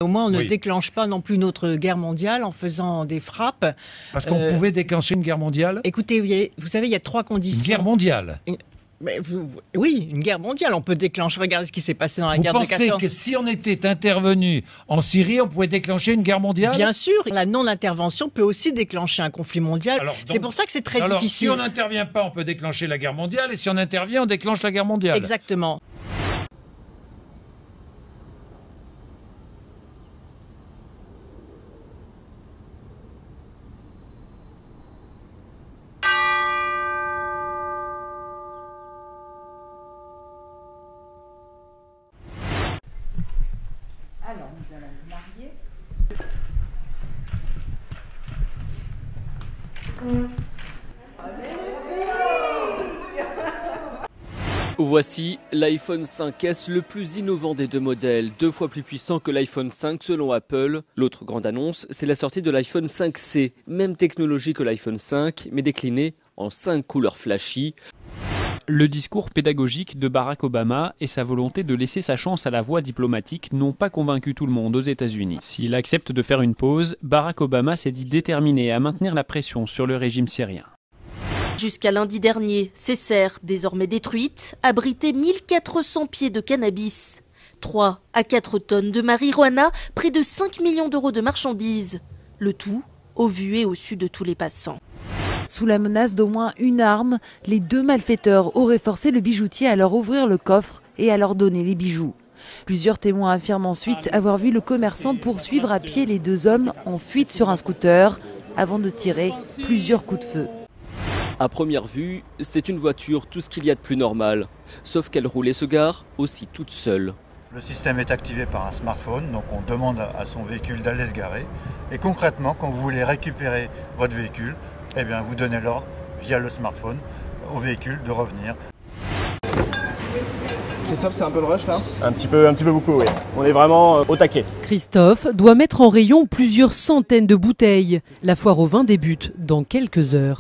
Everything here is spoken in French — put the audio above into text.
Au moins, on ne Oui. déclenche pas non plus notre guerre mondiale en faisant des frappes. Parce qu'on pouvait déclencher une guerre mondiale. Écoutez, vous savez, il y a trois conditions. Une guerre mondiale. Oui, une guerre mondiale. On peut déclencher. Regardez ce qui s'est passé dans la Vous guerre de pensez 14. que si on était intervenu en Syrie, on pouvait déclencher une guerre mondiale? Bien sûr, la non-intervention peut aussi déclencher un conflit mondial. Alors, C'est pour ça que c'est très Alors, difficile. si on n'intervient pas, on peut déclencher la guerre mondiale, et si on intervient, on déclenche la guerre mondiale. Exactement. Alors, nous allons nous marier. Voici l'iPhone 5S, le plus innovant des deux modèles, 2 fois plus puissant que l'iPhone 5 selon Apple. L'autre grande annonce, c'est la sortie de l'iPhone 5C, même technologie que l'iPhone 5, mais déclinée en 5 couleurs flashy. Le discours pédagogique de Barack Obama et sa volonté de laisser sa chance à la voie diplomatique n'ont pas convaincu tout le monde aux États-Unis. S'il accepte de faire une pause, Barack Obama s'est dit déterminé à maintenir la pression sur le régime syrien. Jusqu'à lundi dernier, ces serres, désormais détruites, abritaient 1400 pieds de cannabis, 3 à 4 tonnes de marijuana, près de 5 millions d'euros de marchandises. Le tout au vu et au su de tous les passants. Sous la menace d'au moins une arme, les deux malfaiteurs auraient forcé le bijoutier à leur ouvrir le coffre et à leur donner les bijoux. Plusieurs témoins affirment ensuite avoir vu le commerçant poursuivre à pied les deux hommes en fuite sur un scooter avant de tirer plusieurs coups de feu. À première vue, c'est une voiture, tout ce qu'il y a de plus normal. Sauf qu'elle roule et se gare aussi toute seule. Le système est activé par un smartphone, donc on demande à son véhicule d'aller se garer. Et concrètement, quand vous voulez récupérer votre véhicule, eh bien vous donnez l'ordre via le smartphone au véhicule de revenir. Christophe, c'est un peu le rush là? Un petit peu beaucoup, oui. On est vraiment au taquet. Christophe doit mettre en rayon plusieurs centaines de bouteilles. La foire au vin débute dans quelques heures.